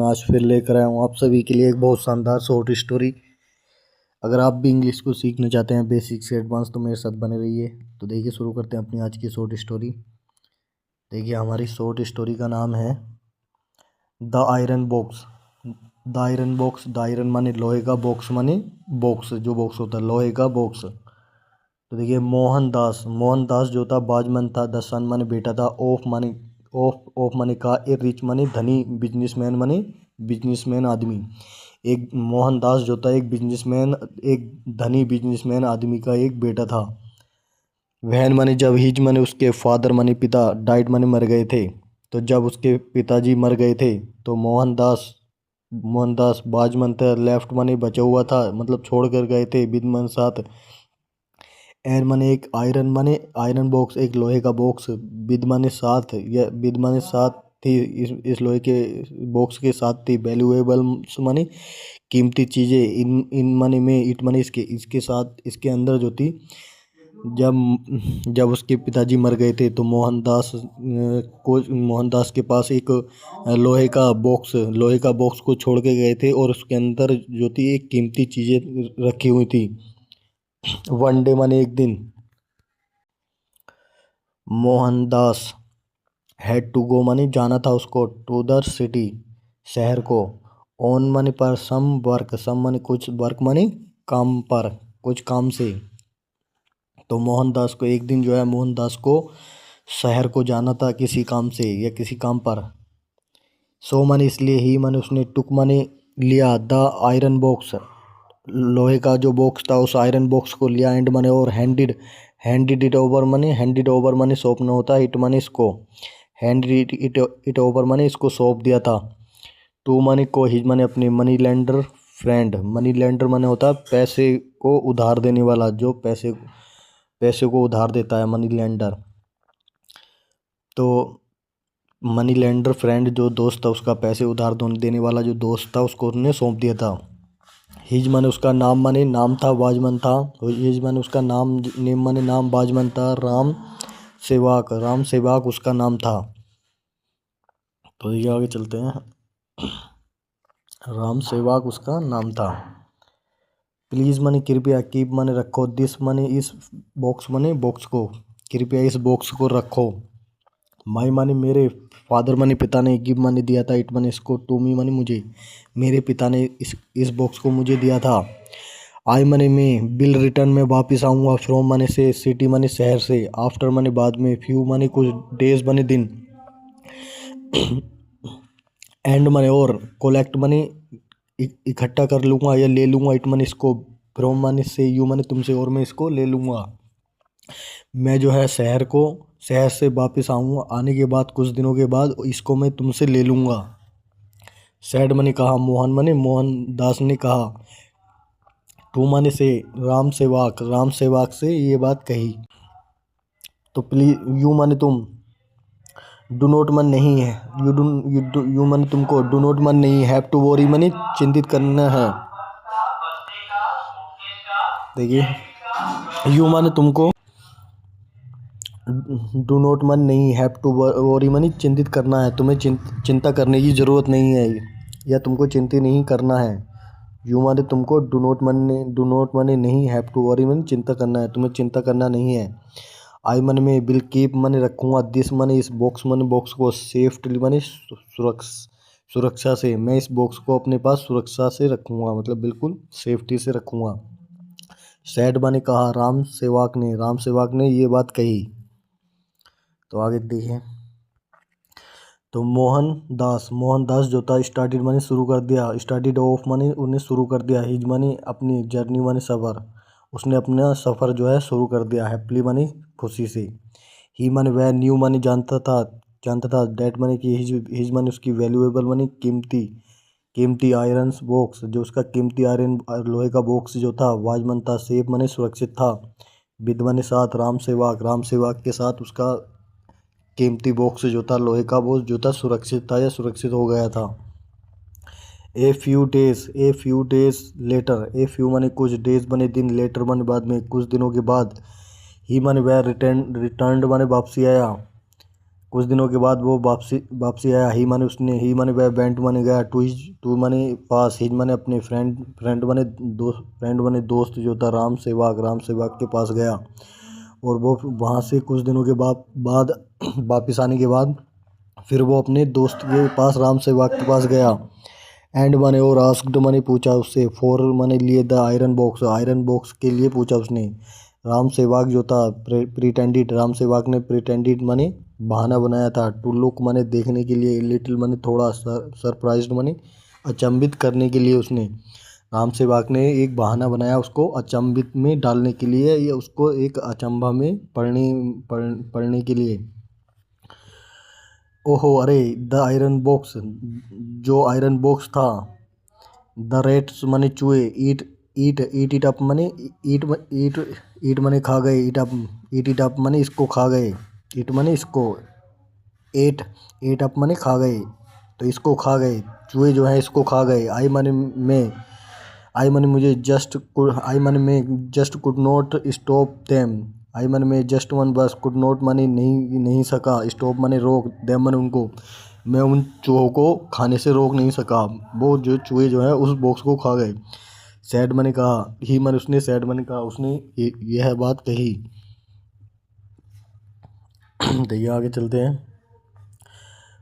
मैं आज फिर लेकर आया हूँ आप सभी के लिए एक बहुत शानदार शॉर्ट स्टोरी। अगर आप भी इंग्लिश को सीखना चाहते हैं बेसिक से एडवांस तो मेरे साथ बने रहिए। तो देखिए शुरू करते हैं अपनी आज की शॉर्ट स्टोरी। देखिए हमारी शॉर्ट स्टोरी का नाम है the iron box. The iron box, the iron माने लोहे का, बॉक्स माने बॉक्स, जो बॉक्स होता है लोहे का बॉक्स। तो देखिए मोहनदास जो था बाजमन था, द सन माने बेटा था, ऑफ माने का, ए रिच माने धनी, बिजनेसमैन माने बिजनेसमैन आदमी। एक मोहनदास जो था एक बिजनेसमैन, एक धनी बिजनेसमैन आदमी का एक बेटा था। वहन माने जब, हिज माने उसके, फादर माने पिता, डाइड माने मर गए थे। तो जब उसके पिताजी मर गए थे तो मोहनदास मोहनदास बाजमन था, लेफ्ट माने बचा हुआ था, मतलब छोड़ कर गए थे विद साथ। एन माने एक, आयरन माने आयरन बॉक्स, एक लोहे का बॉक्स, विद माने साथ, या विद माने साथ थी, इस लोहे के बॉक्स के साथ थी। वैल्यूएबल्स माने कीमती चीज़ें, इन इन माने में, इट माने इसके, इसके साथ, इसके अंदर जो थी। जब जब उसके पिताजी मर गए थे तो मोहनदास के पास एक लोहे का बॉक्स को छोड़ के गए थे और उसके अंदर जो थी एक कीमती चीज़ें रखी हुई थी। वन डे माने एक दिन, मोहनदास हैड टू गो माने जाना था उसको, टू द सिटी शहर को, ऑन माने पर, सम वर्क, सम माने कुछ, वर्क माने काम पर, कुछ काम से। तो मोहनदास को एक दिन जो है, मोहनदास को शहर को जाना था किसी काम से या किसी काम पर। सो माने इसलिए, ही माने उसने, टुक माने लिया, द आयरन बॉक्स लोहे का जो बॉक्स था उस आयरन बॉक्स को लिया, एंड माने और, हैंडिड इट ओवर माने सौंपना होता है, इट माने इसको, हैंडिड इट ओवर माने इसको सौंप दिया था। टू माने को, हिज माने अपने, money lender friend, money lender माने होता है पैसे को उधार देने वाला, जो पैसे पैसे को उधार देता है, मनी लेंडर। तो मनी लेंडर फ्रेंड जो दोस्त था उसका, पैसे उधार देने वाला जो दोस्त था, उसको उसने सौंप दिया था। हिज माने उसका नाम, माने नाम था, बाजमन था। हिज माने उसका नाम, नेम माने नाम, बाजमन था। राम सेवाक उसका नाम था। तो ये आगे चलते हैं। राम सेवाक उसका नाम था। प्लीज़ माने कृपया, कीप माने रखो, दिस माने इस, बॉक्स माने बॉक्स को, कृपया इस बॉक्स को रखो। माई माने मेरे, फादर माने पिता ने, गिव माने दिया था, इट माने इसको, टू मी माने मुझे, मेरे पिता ने इस बॉक्स को मुझे दिया था। आई माने मैं, बिल रिटर्न में वापस आऊँगा, फ्रॉम माने से, सिटी माने शहर से, आफ्टर माने बाद में, फ्यू माने कुछ, डेज माने दिन, एंड माने और, कोलेक्ट माने इकट्ठा कर लूँगा या ले लूँगा, इट माने इसको, फ्रॉम माने से, यू माने तुमसे, और मैं इसको ले लूँगा। मैं जो है शहर से वापस आऊँगा, आने के बाद कुछ दिनों के बाद इसको मैं तुमसे ले लूँगा। सैड माने कहा, मोहन दास ने कहा। टू माने से, राम सेवाक से ये बात कही। तो प्लीज, यू माने तुम, डू नोट मन नहीं है, यू माने तुमको, डू नोट मन नहीं, हैव टू वरी माने चिंतित करना है। देखिए, यू माने तुमको, डू नोट मन नहीं, हैव टू वरी माने चिंतित करना है, तुम्हें चिंता करने की ज़रूरत नहीं है, या तुमको चिंतित नहीं करना है। यू माने तुमको, डू नोट माने नहीं, हैव टू वरी माने चिंता करना है, तुम्हें चिंता करना नहीं है। आई मन में, बिल कीप माने रखूँगा, दिस माने इस, बॉक्स माने बॉक्स को, सेफ्टली माने सुरक्षा से, मैं इस बॉक्स को अपने पास सुरक्षा से रखूँगा, मतलब बिल्कुल सेफ्टी से रखूँगा। सैड माने कहा, राम सेवाक ने ये बात कही। तो आगे देखिए। तो मोहनदास जो था, स्टार्टेड माने शुरू कर दिया, स्टार्टेड ऑफ माने उन्हें शुरू कर दिया, हिज माने अपनी, जर्नी माने सफ़र, उसने अपना सफ़र जो है शुरू कर दिया, हैप्पली माने खुशी से। ही माने वह, न्यू माने जानता था, डेट माने कि, हिज माने उसकी, वैल्यूएबल माने कीमती आयरन बॉक्स जो उसका कीमती आयरन लोहे का बॉक्स जो था, वाजमन था, सेफ माने सुरक्षित था, विद माने साथ, राम सेवाक के साथ उसका कीमती बॉक्स जो था, लोहे का बॉक्स जो था, सुरक्षित था या सुरक्षित हो गया था। A few days later, a few माने कुछ, डेज माने दिन, लेटर माने बाद में, कुछ दिनों के बाद। ही माने वह, रिटर्न माने वापसी आया, कुछ दिनों के बाद वो वापसी वापसी आया। ही माने वह वेंट माने गया टू माने पास हिज माने अपने फ्रेंड माने दोस्त जो था राम सेवक के पास गया। और वो वहाँ से कुछ दिनों के बाद वापस आने के बाद फिर वो अपने दोस्त के पास राम सेवक के पास गया। एंड माने और आस्क्ड माने पूछा उससे फॉर माने लिए द आयरन बॉक्स के लिए पूछा उसने। राम सेवक जो था प्रिटेंडेड राम सेवक ने प्रिटेंडेड माने बहाना बनाया था टू लुक माने देखने के लिए लिटिल माने थोड़ा सरप्राइज्ड माने अचंभित करने के लिए उसने राम सेवक ने एक बहाना बनाया उसको अचंभित में डालने के लिए या उसको एक अचंभा में पढ़ने के लिए। ओहो अरे द आयरन बॉक्स जो आयरन बॉक्स था। द रेट्स माने चूहे ईट इट अप माने ईट ईट ईट माने खा गए ईट इट अप माने इसको खा गए ईट माने इसको एट एट अप माने खा गए तो इसको खा गए चूहे जो है इसको खा गए। आई माने मुझे आई माने मैं just could not stop them I माने मैं जस्ट वन बस कुड नॉट माने नहीं सका स्टॉप माने रोक देम माने उनको मैं उन चूहों को खाने से रोक नहीं सका। वो जो चूहे जो है उस बॉक्स को खा गए। सैड मैंने कहा ही मैंने उसने सैड मैंने कहा उसने यह बात कही। तो ये आगे चलते हैं।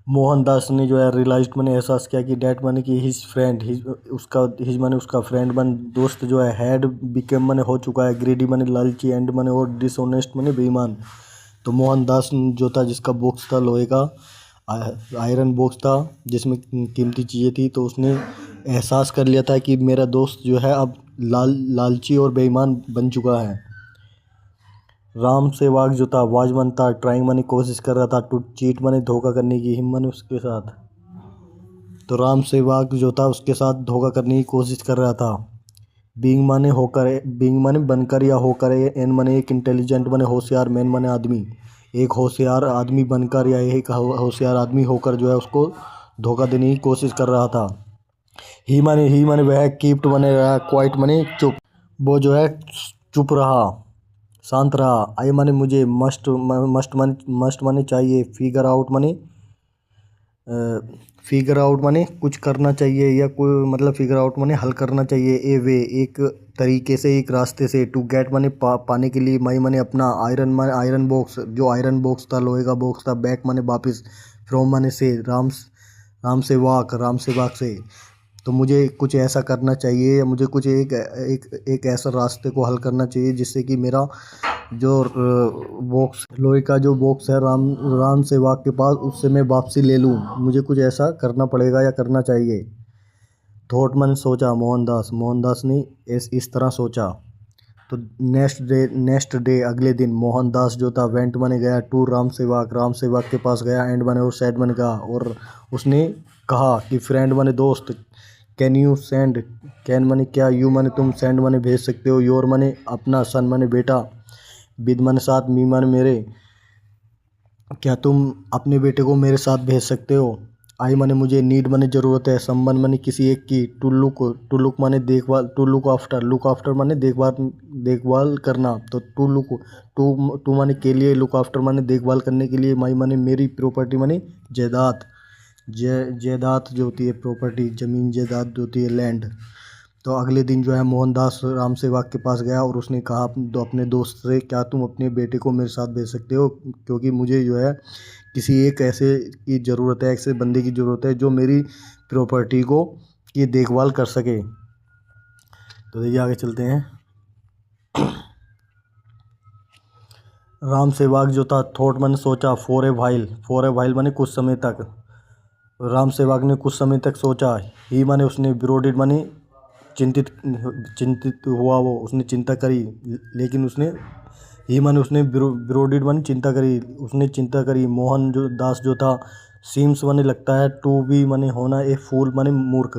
मोहनदास ने जो है रियलाइज्ड मैंने एहसास किया कि डैट माने कि हिज फ्रेंड हिज माने उसका फ्रेंड मन दोस्त जो है हैड बिकम माने हो चुका है ग्रीडी माने लालची एंड माने और डिसऑनेस्ट माने बेईमान। तो मोहनदास जो था जिसका बॉक्स था लोहे का आयरन बॉक्स था जिसमें कीमती चीज़ें थी तो उसने एहसास कर लिया था कि मेरा दोस्त जो है अब लालची और बेईमान बन चुका है। राम सेवक जो था वाजमन था ट्राइंग माने कोशिश कर रहा था टू चीट माने धोखा करने की हिम्मत उसके साथ। तो राम सेवक जो था उसके साथ धोखा करने की कोशिश कर रहा था। बीइंग माने बनकर या होकर एन माने एक इंटेलिजेंट माने होशियार मैन माने आदमी एक होशियार आदमी बनकर या एक होशियार आदमी होकर जो है उसको धोखा देने की कोशिश कर रहा था। ही माने वह कीप्ट माने रहा क्वाइट माने चुप वो जो है चुप रहा शांत रहा। आई माने मुझे मस्ट माने चाहिए फिगर आउट माने कुछ करना चाहिए या कोई मतलब फिगर आउट माने हल करना चाहिए ए वे एक तरीके से एक रास्ते से टू गेट माने पाने के लिए माई माने अपना आयरन बॉक्स जो आयरन बॉक्स था लोहे का बॉक्स था बैक माने वापस फ्रॉम माने से राम से वाक से। तो मुझे कुछ ऐसा करना चाहिए या मुझे कुछ एक ऐसा रास्ते को हल करना चाहिए जिससे कि मेरा जो बॉक्स लोहे का जो बॉक्स है राम सेवक के पास उससे मैं वापसी ले लूँ। मुझे कुछ ऐसा करना पड़ेगा या करना चाहिए। थॉट मन सोचा मोहनदास ने इस तरह सोचा। तो नेक्स्ट डे अगले दिन मोहनदास जो था वेंट माने गया टू राम सेवक के पास गया एंड माने और सैड माने कहा और उसने कहा कि फ्रेंड माने दोस्त कैन माने क्या यू माने तुम सेंड माने भेज सकते हो योर माने अपना सन माने बेटा विद माने साथ मी माने मेरे क्या तुम अपने बेटे को मेरे साथ भेज सकते हो। आई माने मुझे नीड माने ज़रूरत है संबंध माने किसी एक की टू लुक माने देखभाल लुक आफ्टर माने देखभाल करना। तो टू माने के लिए लुक आफ्टर माने देखभाल करने के लिए माई माने मेरी प्रॉपर्टी माने जायदाद जो होती है प्रॉपर्टी ज़मीन जायदाद जो होती है लैंड। तो अगले दिन जो है मोहनदास राम सेवक के पास गया और उसने कहा तो अपने दोस्त से क्या तुम अपने बेटे को मेरे साथ भेज सकते हो क्योंकि मुझे जो है किसी एक ऐसे की ज़रूरत है ऐसे बंदे की ज़रूरत है जो मेरी प्रॉपर्टी को की देखभाल कर सके। तो देखिए आगे चलते हैं। राम सेवक जो था थॉट मैंने सोचा फॉर ए वाइल माने कुछ समय तक। राम सेवक ने कुछ समय तक सोचा ही माने उसने ब्रोडेड माने चिंतित हुआ वो उसने चिंता करी लेकिन उसने ब्रोडेड माने चिंता करी। मोहन जो दास जो था सीम्स माने लगता है टू बी माने होना ए फूल माने मूर्ख।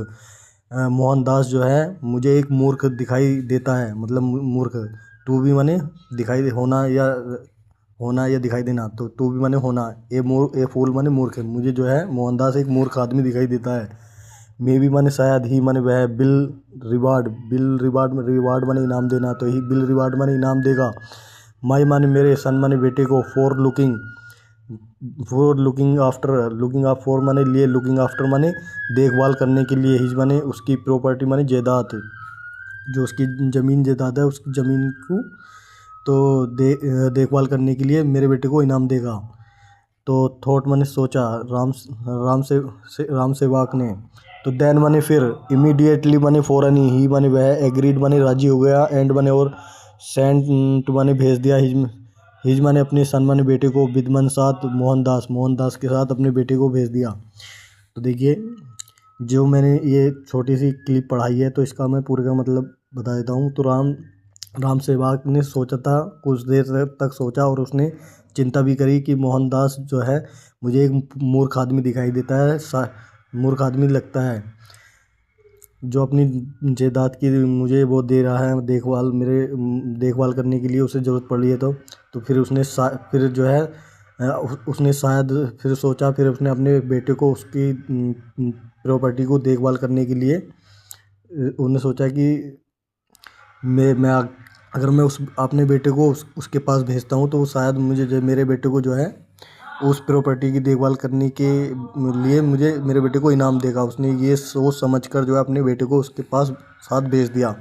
मोहनदास जो है मुझे एक मूर्ख दिखाई देता है मतलब मूर्ख टू बी माने दिखाई होना या दिखाई देना। तो टू बी माने होना ए फूल माने मूर्ख मुझे जो है मोहनदास एक मूर्ख आदमी दिखाई देता है। मे बी माने शायद ही माने वह बिल रिवार्ड माने इनाम देना तो ही बिल रिवार्ड माने इनाम देगा। माई माने मेरे सन माने बेटे को फॉर लुकिंग फॉर लुकिंग आप फॉर माने लिए, लुकिंग आफ्टर माने देखभाल करने के लिए, हिज माने उसकी प्रॉपर्टी माने जायदाद, जो उसकी ज़मीन जायदाद है उसकी ज़मीन को तो देखभाल करने के लिए मेरे बेटे को इनाम देगा। तो थॉट मैंने सोचा, राम सेवक ने। तो देन मैंने फिर इमीडिएटली मैंने फ़ौरन ही मैंने वह एग्रीड मैंने राजी हो गया, एंड मैंने और सेंट मैंने भेज दिया हिज मैंने अपने सन मैंने बेटे को विदमन साथ मोहनदास के साथ अपने बेटे को भेज दिया। तो देखिए, जो मैंने ये छोटी सी क्लिप पढ़ाई है तो इसका मैं पूरे का मतलब बता देता हूँ। तो राम सेवक ने सोचा था, कुछ देर तक सोचा और उसने चिंता भी करी कि मोहनदास जो है मुझे एक मूर्ख आदमी दिखाई देता है, मूर्ख आदमी लगता है, जो अपनी जायदाद की मुझे वो दे रहा है देखभाल करने के लिए उसे ज़रूरत पड़ रही है। तो फिर फिर जो है उसने शायद फिर सोचा, फिर उसने अपने बेटे को उसकी प्रॉपर्टी को देखभाल करने के लिए उन्होंने सोचा कि मैं अगर मैं अपने बेटे को उसके पास भेजता हूँ तो वो शायद मेरे बेटे को जो है उस प्रॉपर्टी की देखभाल करने के लिए मुझे मेरे बेटे को इनाम देगा। उसने ये सोच समझ कर जो है अपने बेटे को उसके पास साथ भेज दिया।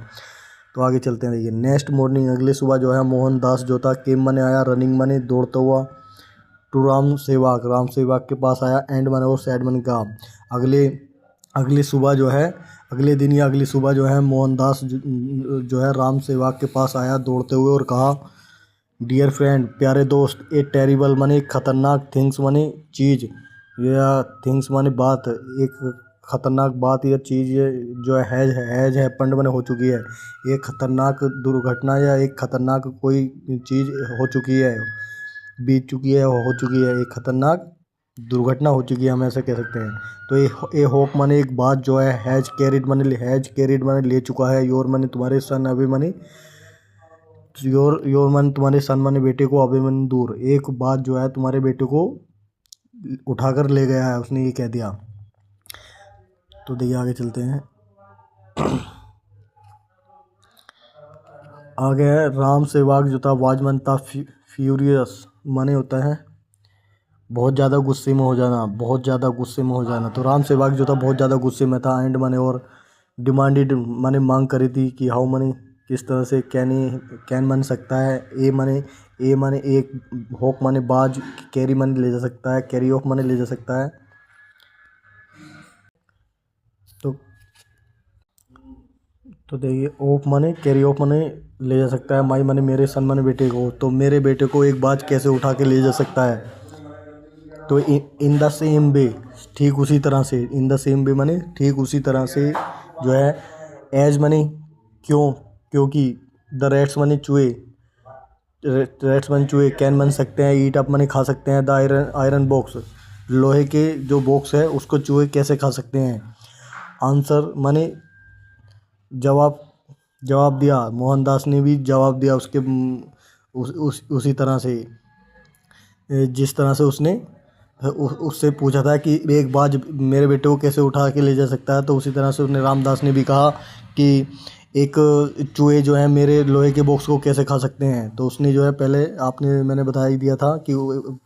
तो आगे चलते हैं। देखिए, नेक्स्ट मॉर्निंग अगले सुबह जो है मोहनदास जो था केम माने आया, रनिंग माने दौड़ता हुआ, टू राम सेवक के पास आया, एंड माने और सैड माने कहा। अगली सुबह जो है अगले दिन या अगली सुबह जो है मोहनदास जो है राम सेवक के पास आया दौड़ते हुए और कहा, डियर फ्रेंड, प्यारे दोस्त, ए टेरिबल माने खतरनाक थिंग्स माने चीज़, या थिंग्स माने बात, एक खतरनाक बात या चीज़ जो हैज हैपेंड माने हो चुकी है। एक खतरनाक दुर्घटना या एक खतरनाक कोई चीज़ हो चुकी है, बीत चुकी है, हो चुकी है, एक खतरनाक दुर्घटना हो चुकी है, हम ऐसा कह सकते हैं। तो ए होप माने एक बात जो है, हैज कैरिड माने ले चुका है, योर माने तुम्हारे सन, अभी माने योर मन तुम्हारे सन माने बेटे को, अभिमन्यु दूर, एक बात जो है तुम्हारे बेटे को उठाकर ले गया है, उसने ये कह दिया। तो देखिए आगे चलते हैं। आगे है राम सेवक जो था वाजमन था फ्यूरियस माने होता है बहुत ज़्यादा गुस्से में हो जाना, तो राम सेवक जो था बहुत ज़्यादा गुस्से में था, एंड माने और डिमांडेड माने मांग करी थी कि हाउ माने किस तरह से कैन बन सकता है, ए माने एक, होक माने बाज, कैरी माने ले जा सकता है, कैरी ऑफ माने ले जा सकता है। तो देखिए, ऑफ माने कैरी ऑफ माने ले जा सकता है, माई माने मेरे सन माने बेटे को, तो मेरे बेटे को एक बाज कैसे उठा के ले जा सकता है। तो इन द सेम वे, ठीक उसी तरह से, इन द सेम वे माने ठीक उसी तरह से जो है, एज माने क्योंकि द रेट्स माने चूहे कैन बन सकते हैं, ईट अप माने खा सकते हैं, द आयरन बॉक्स, लोहे के जो बॉक्स है उसको चूहे कैसे खा सकते हैं। आंसर माने जवाब दिया, मोहनदास ने भी जवाब दिया उसके उसी तरह से, जिस तरह से उसने उससे पूछा था कि एक बाज मेरे बेटे को कैसे उठा के ले जा सकता है। तो उसी तरह से उसने रामदास ने भी कहा कि एक चूहे जो है मेरे लोहे के बॉक्स को कैसे खा सकते हैं। तो उसने जो है पहले मैंने बता ही दिया था कि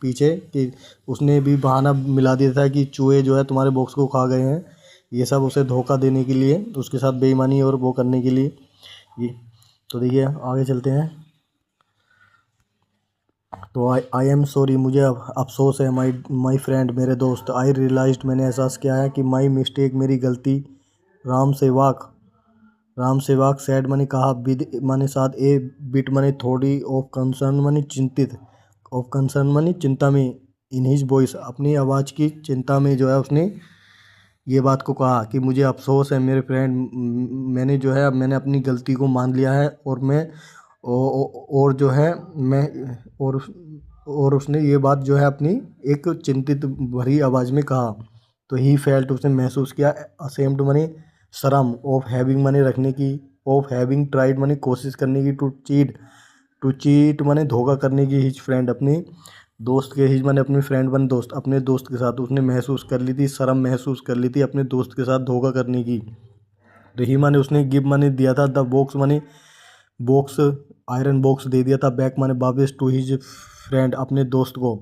पीछे कि उसने भी बहाना मिला दिया था कि चूहे जो है तुम्हारे बॉक्स को खा गए हैं, ये सब उसे धोखा देने के लिए, उसके साथ बेईमानी और वो करने के लिए ये। तो देखिए आगे चलते हैं। तो आई एम सॉरी, मुझे अफसोस है, माई फ्रेंड, मेरे दोस्त, आई रियलाइज्ड, मैंने एहसास किया है कि माई मिस्टेक, मेरी गलती, राम सेवक सैड माने कहा, विद माने साथ, ए बिट माने थोड़ी, ऑफ कंसर्न माने चिंता में, इन हिज वॉइस, अपनी आवाज़ की चिंता में जो है उसने ये बात को कहा कि मुझे अफसोस है मेरे फ्रेंड, मैंने अपनी गलती को मान लिया है, और मैं और जो है मैं और उसने ये बात जो है अपनी एक चिंतित भरी आवाज़ में कहा। तो ही फेल्ट, उसने महसूस किया, असेम्ड माने शर्म, ऑफ हैविंग माने रखने की, ऑफ हैविंग ट्राइड माने कोशिश करने की, टू चीट माने धोखा करने की, हिज फ्रेंड, अपने दोस्त के, हिज माने अपने फ्रेंड माने दोस्त, अपने दोस्त के साथ उसने महसूस कर ली थी, शर्म महसूस कर ली थी अपने दोस्त के साथ धोखा करने की। तो ही माने उसने गिव माने दिया था, द बॉक्स माने बॉक्स, आयरन बॉक्स दे दिया था, बैक माने वापस, टू हिज फ्रेंड, अपने दोस्त को।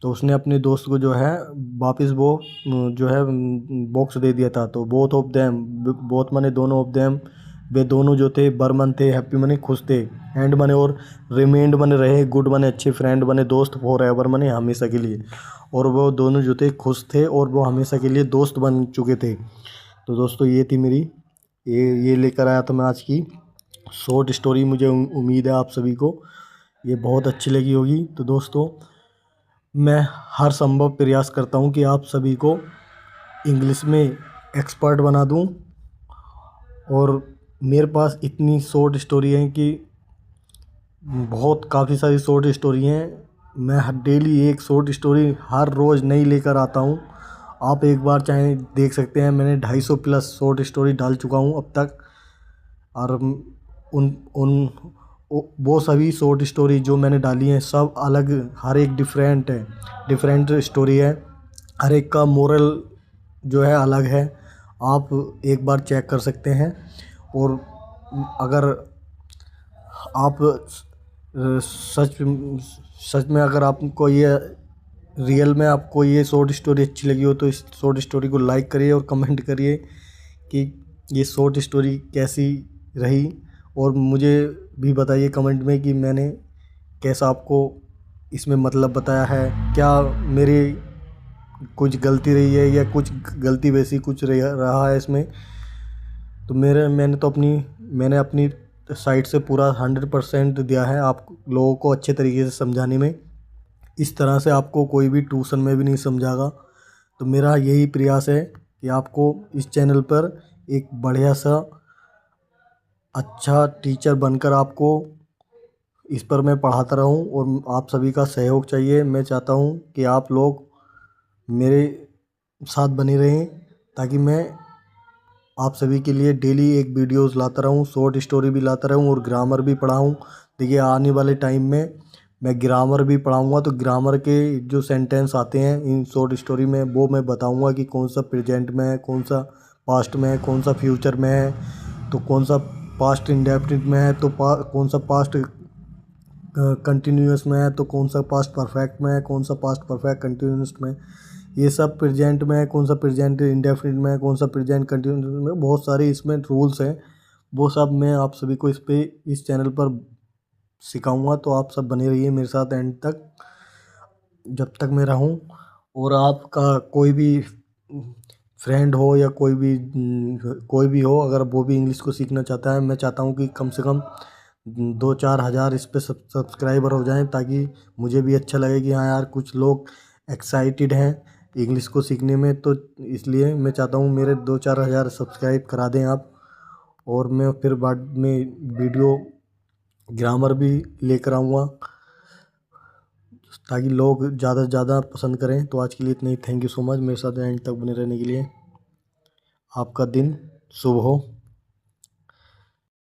तो उसने अपने दोस्त को जो है वापस वो जो है बॉक्स दे दिया था। तो बोथ मने दोनों ऑफ देम, वे दोनों जो थे बर्मन थे, हैप्पी मने खुश थे, एंड मने और रिमेंड मने रहे गुड मने अच्छे फ्रेंड बने, दोस्त फॉर एवर मने हमेशा के लिए। और वो दोनों जो थे खुश थे और वो हमेशा के लिए दोस्त बन चुके थे। तो दोस्तों ये थी मेरी, ये लेकर आया था मैं आज की शॉर्ट स्टोरी। मुझे उम्मीद है आप सभी को ये बहुत अच्छी लगी होगी। तो दोस्तों मैं हर संभव प्रयास करता हूँ कि आप सभी को इंग्लिश में एक्सपर्ट बना दूँ। और मेरे पास इतनी शॉर्ट स्टोरी हैं कि बहुत काफ़ी सारी शॉर्ट स्टोरी हैं। मैं डेली एक शॉर्ट स्टोरी हर रोज़ नई लेकर आता हूँ। आप एक बार चाहे देख सकते हैं, मैंने 250 प्लस शॉर्ट स्टोरी डाल चुका हूँ अब तक। और उन उन वो सभी शॉर्ट स्टोरी जो मैंने डाली हैं सब अलग, हर एक डिफरेंट है, डिफरेंट स्टोरी है। हर एक का मोरल जो है अलग है। आप एक बार चेक कर सकते हैं। और अगर आप सच सच में अगर आपको ये रियल में आपको ये शॉर्ट स्टोरी अच्छी लगी हो तो इस शॉर्ट स्टोरी को लाइक करिए और कमेंट करिए कि ये शॉर्ट स्टोरी कैसी रही। और मुझे भी बताइए कमेंट में कि मैंने कैसा आपको इसमें मतलब बताया है, क्या मेरी कुछ गलती रही है या कुछ गलती वैसी कुछ रहा है इसमें। तो मैंने अपनी साइड से पूरा 100% दिया है आप लोगों को अच्छे तरीके से समझाने में। इस तरह से आपको कोई भी ट्यूशन में भी नहीं समझागा। तो मेरा यही प्रयास है कि आपको इस चैनल पर एक बढ़िया सा अच्छा टीचर बनकर आपको इस पर मैं पढ़ाता रहूं। और आप सभी का सहयोग चाहिए। मैं चाहता हूं कि आप लोग मेरे साथ बने रहें ताकि मैं आप सभी के लिए डेली एक वीडियोस लाता रहूं, शॉर्ट स्टोरी भी लाता रहूं और ग्रामर भी पढ़ाऊं। देखिए आने वाले टाइम में मैं ग्रामर भी पढ़ाऊंगा। तो ग्रामर के जो सेंटेंस आते हैं इन शॉर्ट स्टोरी में वो मैं बताऊंगा कि कौन सा प्रेजेंट में है, कौन सा पास्ट में है, कौन सा फ्यूचर में है, तो कौन सा पास्ट इंडेफिनिट में है, तो कौन सा पास्ट कंटिन्यूस में है, तो कौन सा पास्ट परफेक्ट में है, कौन सा पास्ट परफेक्ट कंटिन्यूस में, ये सब प्रेजेंट में है, कौन सा प्रेजेंट इंडेफिनिट में है, कौन सा प्रेजेंट कंटिन्यूस में, बहुत सारे इसमें रूल्स हैं। वो सब मैं आप सभी को इस चैनल पर सिखाऊंगा। तो आप सब बने रहिए मेरे साथ एंड तक, जब तक मैं रहूं। और आपका कोई भी फ्रेंड हो या कोई भी हो, अगर वो भी इंग्लिश को सीखना चाहता है, मैं चाहता हूँ कि कम से कम 2-4 हज़ार इस पे सब्सक्राइबर हो जाएं ताकि मुझे भी अच्छा लगे कि हाँ यार कुछ लोग एक्साइटेड हैं इंग्लिश को सीखने में। तो इसलिए मैं चाहता हूँ मेरे 2-4 हज़ार सब्सक्राइब करा दें आप। और मैं फिर बाद में वीडियो ग्रामर भी लेकर आऊँगा ताकि लोग ज़्यादा से ज़्यादा पसंद करें। तो आज के लिए इतना ही। थैंक यू सो मच मेरे साथ एंड तक बने रहने के लिए। आपका दिन शुभ हो।